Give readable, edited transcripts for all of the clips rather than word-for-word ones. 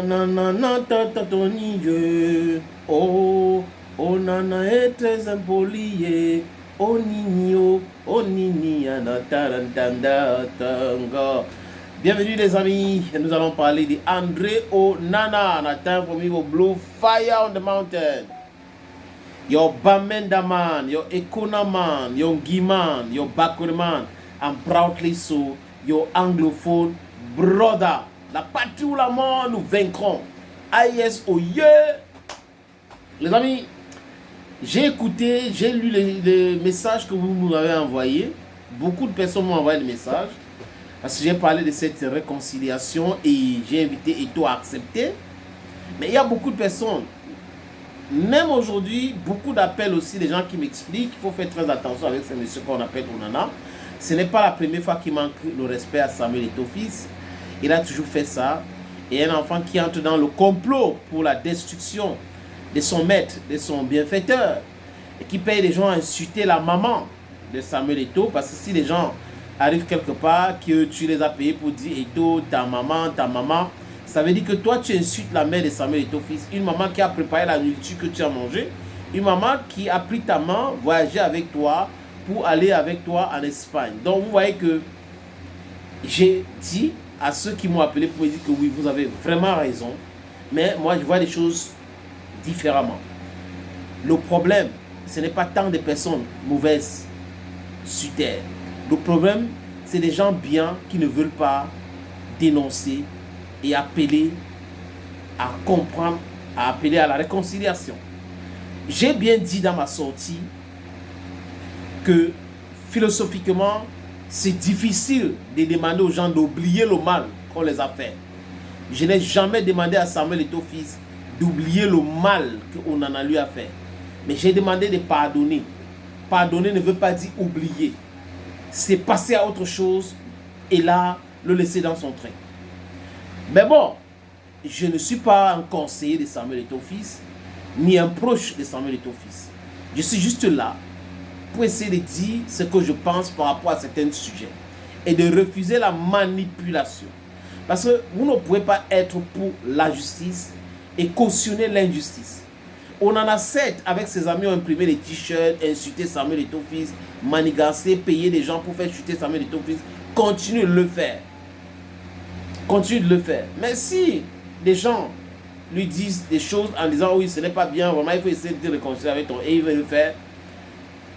nana tata toniye. Oh, oh nana est très impoli. Oh nini, oh nini, anatarantanda tanga. Bienvenue les amis, nous allons parler de André Onana. On a time for me to blow fire on the mountain. Your Bamenda man, your Ekona man, your Ngi man, your Bakure man, and proudly so, your anglophone brother. La patrie ou la mort, nous vaincrons. AIS au yeah. Les amis, j'ai écouté, j'ai lu les messages que vous m'avez envoyés. Beaucoup de personnes m'ont envoyé des messages. Parce que j'ai parlé de cette réconciliation et j'ai invité Eto à accepter. Mais il y a beaucoup de personnes, même aujourd'hui, beaucoup d'appels aussi, des gens qui m'expliquent qu'il faut faire très attention avec ce monsieur qu'on appelle Onana. Ce n'est pas la première fois qu'il manque le respect à Samuel Eto'o fils. Il a toujours fait ça. Et un enfant qui entre dans le complot pour la destruction de son maître, de son bienfaiteur, et qui paye les gens à insulter la maman de Samuel Eto'o, parce que si les gens arrivent quelque part, que tu les as payés pour dire Eto'o, ta maman, ça veut dire que toi tu insultes la mère de Samuel Eto'o fils, une maman qui a préparé la nourriture que tu as mangée, une maman qui a pris ta main, voyagé avec toi pour aller avec toi en Espagne. Donc vous voyez que j'ai dit à ceux qui m'ont appelé pour me dire que oui, vous avez vraiment raison, mais moi je vois les choses différemment. Le problème, ce n'est pas tant de personnes mauvaises sur terre. Le problème, c'est des gens bien qui ne veulent pas dénoncer et appeler à comprendre, à appeler à la réconciliation. J'ai bien dit dans ma sortie que philosophiquement, c'est difficile de demander aux gens d'oublier le mal qu'on les a fait. Je n'ai jamais demandé à Samuel Eto'o fils d'oublier le mal qu'on en a lui a fait. Mais j'ai demandé de pardonner. Pardonner ne veut pas dire oublier. C'est passer à autre chose et là, le laisser dans son train. Mais bon, je ne suis pas un conseiller de Samuel Eto'o fils, ni un proche de Samuel Eto'o fils. Je suis juste là pour essayer de dire ce que je pense par rapport à certains sujets et de refuser la manipulation. Parce que vous ne pouvez pas être pour la justice et cautionner l'injustice. On en a 7 avec ses amis, ont imprimé des t-shirts, insulté Samuel Eto'o fils, manigancé, payé des gens pour faire chuter Samuel Eto'o fils. Continue de le faire. Continue de le faire. Mais si des gens lui disent des choses en disant oui, ce n'est pas bien, vraiment, il faut essayer de te réconcilier avec toi et il veut le faire,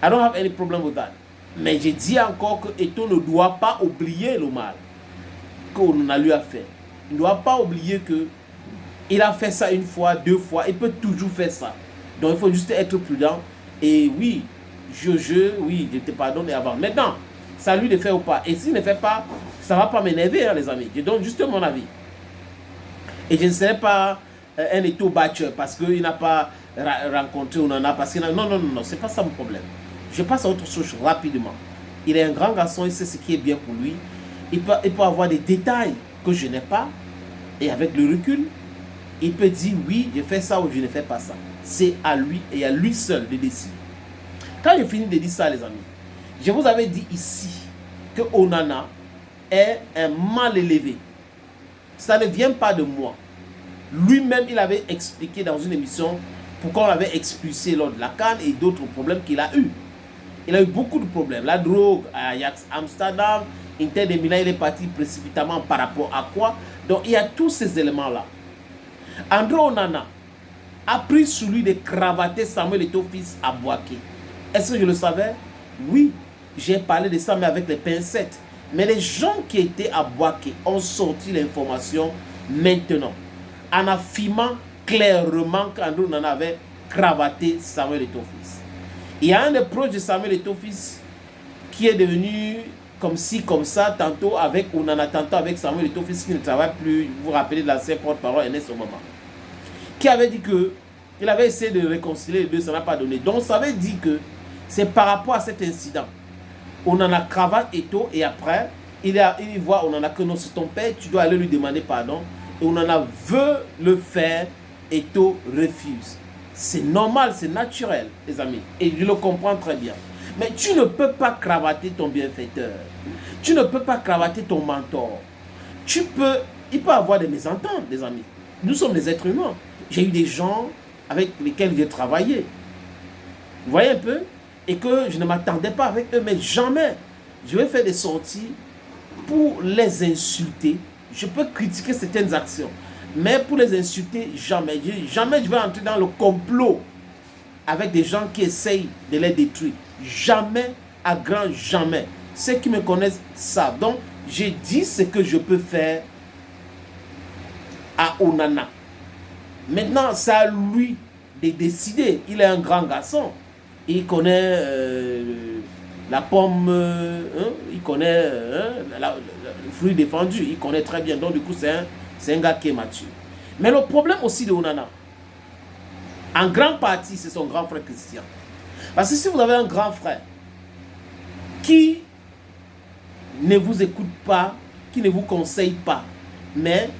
I don't have any problem with that. Mais j'ai dit encore que Eto'o ne doit pas oublier le mal qu'on a lui a fait. Il ne doit pas oublier que il a fait ça une fois, 2 fois, il peut toujours faire ça. Donc il faut juste être prudent. Et oui, oui, je te pardonne et avant. Maintenant, ça lui de faire ou pas. Et s'il ne fait pas, ça ne va pas m'énerver, hein, les amis. Je donne juste mon avis. Et je ne serai pas un Eto'o batteur parce qu'il n'a pas rencontré Onana. Parce qu'il non, c'est pas ça mon problème. Je passe à autre chose rapidement. Il est un grand garçon, il sait ce qui est bien pour lui. Il peut avoir des détails que je n'ai pas. Et avec le recul, il peut dire oui, je fais ça ou je ne fais pas ça. C'est à lui et à lui seul de décider. Quand j'ai fini de dire ça, les amis, je vous avais dit ici que Onana est un mal élevé. Ça ne vient pas de moi. Lui-même, il avait expliqué dans une émission pourquoi on l'avait expulsé lors de la CAN et d'autres problèmes qu'il a eu. Il a eu beaucoup de problèmes. La drogue à Ajax Amsterdam, Inter de Milan, il est parti précipitamment par rapport à quoi? Donc il y a tous ces éléments-là. André Onana a pris sur lui de cravater Samuel Eto'o fils à Bouaké. Est-ce que je le savais? Oui, j'ai parlé de ça, mais avec les pincettes. Mais les gens qui étaient à Bouaké ont sorti l'information maintenant, en affirmant clairement qu'André Onana avait cravaté Samuel Eto'o fils. Il y a un des proches de Samuel Eto'o fils qui est devenu comme ci, comme ça, tantôt avec Onana, tantôt avec Samuel Eto'o fils qui ne travaille plus. Vous vous rappelez de l'ancien porte-parole Ernest Obama, qui avait dit que il avait essayé de réconcilier les deux, ça n'a pas donné. Donc ça veut dire que c'est par rapport à cet incident. Onana cravate Eto'o et après, il voit Onana que non, c'est ton père, tu dois aller lui demander pardon. Et Onana veut le faire, Eto'o refuse. C'est normal, c'est naturel, les amis. Et je le comprends très bien. Mais tu ne peux pas cravater ton bienfaiteur. Tu ne peux pas cravater ton mentor. Il peut avoir des mésententes, les amis. Nous sommes des êtres humains. J'ai eu des gens avec lesquels j'ai travaillé. Vous voyez un peu? Et que je ne m'attendais pas avec eux, mais jamais je vais faire des sorties pour les insulter. Je peux critiquer certaines actions, mais pour les insulter, jamais. Jamais je vais entrer dans le complot avec des gens qui essayent de les détruire. Jamais, à grand jamais. Ceux qui me connaissent savent. Donc, j'ai dit ce que je peux faire à Onana. Maintenant, c'est à lui de décider. Il est un grand garçon. Il connaît la pomme, il connaît le fruit défendu. Il connaît très bien. Donc, du coup, c'est un gars qui est mature. Mais le problème aussi de Onana, en grande partie, c'est son grand frère Christian. Parce que si vous avez un grand frère qui ne vous écoute pas, qui ne vous conseille pas, mais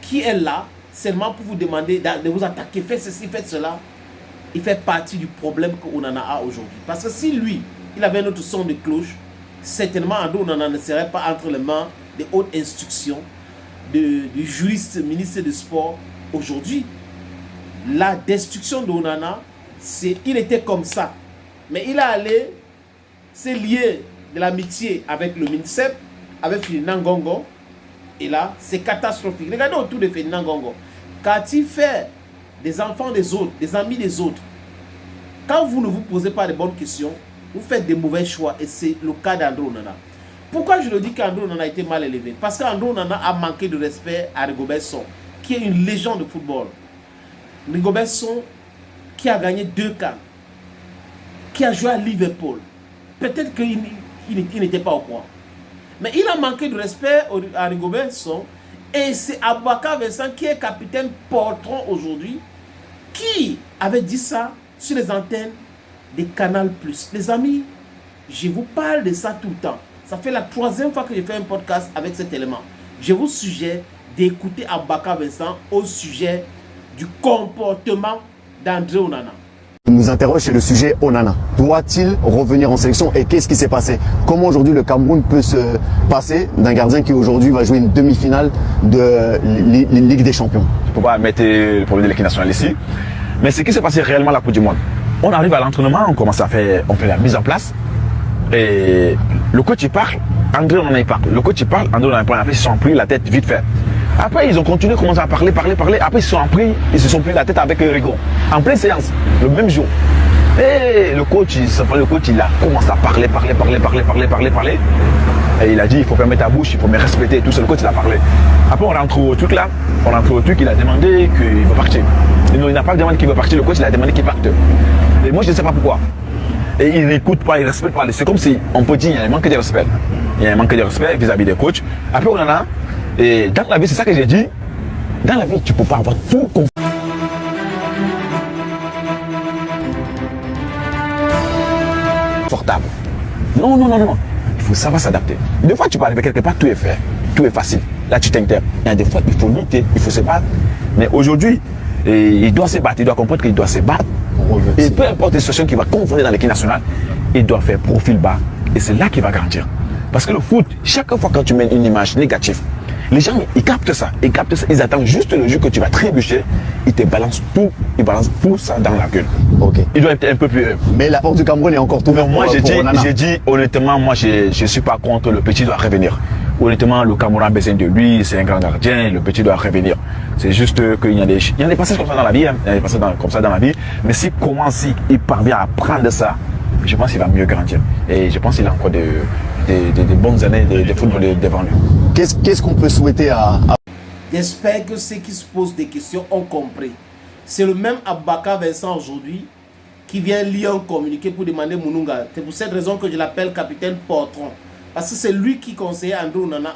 qui est là seulement pour vous demander de vous attaquer, faites ceci, faites cela, il fait partie du problème que Onana a aujourd'hui. Parce que si lui, il avait un autre son de cloche, certainement André Onana ne serait pas entre les mains des hautes instructions du juriste ministre des Sports aujourd'hui. La destruction d'Onana, il était comme ça. Mais il est allé se lier de l'amitié avec le MINSEP, avec Ferdinand Ngongo. Et là, c'est catastrophique. Regardez autour de Ferdinand Ngongo. Quand il fait des enfants des autres, des amis des autres, quand vous ne vous posez pas de bonnes questions, vous faites des mauvais choix. Et c'est le cas d'André Onana. Pourquoi je le dis qu'André Onana a été mal élevé? Parce qu'André Onana a manqué de respect à Rigobert Song, qui est une légende de football. Rigobert Song, qui a gagné 2 CAN, qui a joué à Liverpool. Peut-être qu'il n'était pas au courant. Mais il a manqué de respect à Rigobert Song. Et c'est Aboubakar Vincent, qui est capitaine Portron aujourd'hui, qui avait dit ça sur les antennes des Canal+. Les amis, je vous parle de ça tout le temps. Ça fait la 3e fois que je fais un podcast avec cet élément. Je vous suggère d'écouter Aboubakar Vincent au sujet du comportement d'André Onana. On nous interroge sur le sujet Onana. Doit-il revenir en sélection et qu'est-ce qui s'est passé? Comment aujourd'hui le Cameroun peut se passer d'un gardien qui aujourd'hui va jouer une demi-finale de Ligue des Champions? Je ne peux pas mettre le problème de l'équipe nationale ici. Mais ce qui s'est passé réellement à la Coupe du Monde. On arrive à l'entraînement, on fait la mise en place. Et le coach il parle, André Onana il parle. Le coach il parle, André Onana il parle. Après ils se sont pris la tête vite fait. Après ils ont continué, commencé à parler. Après ils se sont pris la tête avec Rigo. En pleine séance, le même jour. Et le coach il a commencé à parler. Et il a dit il faut fermer ta bouche, il faut me respecter. Tout ça, le coach il a parlé. Après on rentre au truc là. Il a demandé qu'il veut partir. Il n'a pas demandé qu'il veut partir, le coach il a demandé qu'il parte. Et moi je ne sais pas pourquoi. Et il n'écoute pas, il ne respecte pas. C'est comme si on peut dire qu'il y a un manque de respect. Il y a un manque de respect vis-à-vis des coachs. Après, on en a. Et dans la vie, c'est ça que j'ai dit. Dans la vie, tu ne peux pas avoir tout confortable. Non. Il faut savoir s'adapter. Des fois, tu peux arriver quelque part, tout est fait. Tout est facile. Là, tu t'internes. Il y a des fois, il faut lutter, il faut se battre. Mais aujourd'hui, il doit se battre. Il doit comprendre qu'il doit se battre. Et peu importe les situations qu'il va confronter dans l'équipe nationale, il doit faire profil bas. Et c'est là qu'il va grandir. Parce que le foot, chaque fois quand tu mets une image négative, les gens, ils captent ça. Ils attendent juste le jour que tu vas trébucher. Ils te balancent tout. Ils balancent tout ça dans la gueule. Ok. Il doit être un peu plus... Mais la porte du Cameroun est encore ouverte. Moi, j'ai dit, honnêtement, moi, je ne suis pas contre. Le petit doit revenir. Honnêtement, le Cameroun a besoin de lui. C'est un grand gardien. Le petit doit revenir. C'est juste qu'il y a des passages comme ça dans la vie. Hein. Il y a des passages comme ça dans la vie. Mais s'il parvient à prendre ça, je pense qu'il va mieux grandir. Et je pense qu'il a encore des bonnes années de football devant lui. Qu'est-ce qu'on peut souhaiter à... J'espère que ceux qui se posent des questions ont compris. C'est le même Aboubakar Vincent aujourd'hui qui vient lire un communiqué pour demander Mounouga. C'est pour cette raison que je l'appelle capitaine Portron. Parce que c'est lui qui conseillait André Onana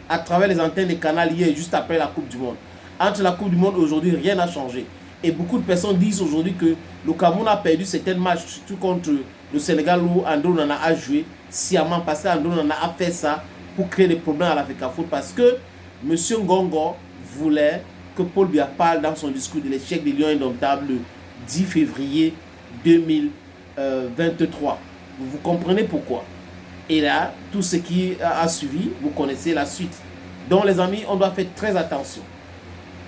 à travers les antennes des canaux hier, juste après la Coupe du Monde. Entre la Coupe du Monde et aujourd'hui, rien n'a changé. Et beaucoup de personnes disent aujourd'hui que le Cameroun a perdu certains matchs, surtout contre le Sénégal où André Onana a joué sciemment, parce qu'André Onana a fait ça pour créer des problèmes à l'Africa Foot, parce que M. Ngongo voulait que Paul Biya parle dans son discours de l'échec des Lions indomptables le 10 février 2023. Vous comprenez pourquoi. Et là, tout ce qui a suivi, vous connaissez la suite. Donc les amis, on doit faire très attention.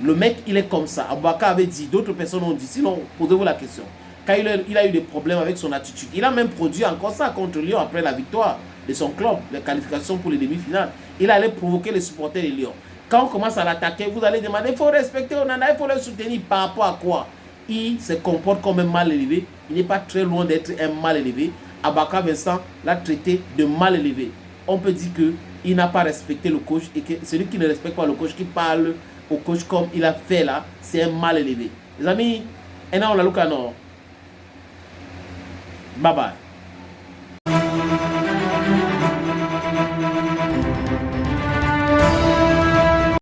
Le mec, il est comme ça. Aboubakar avait dit, d'autres personnes ont dit, sinon, posez-vous la question. Quand il a eu des problèmes avec son attitude, il a même produit encore ça contre Lyon après la victoire de son club, la qualification pour les demi-finales. Il allait provoquer les supporters de Lyon. Quand on commence à l'attaquer, vous allez demander, il faut respecter Onana, il faut le soutenir. Par rapport à quoi? Il se comporte comme un mal élevé. Il n'est pas très loin d'être un mal élevé. Aboubakar Vincent l'a traité de mal élevé. On peut dire qu'il n'a pas respecté le coach et que celui qui ne respecte pas le coach, qui parle au coach comme il a fait là, c'est un mal élevé. Les amis, on a le canon. Bye bye.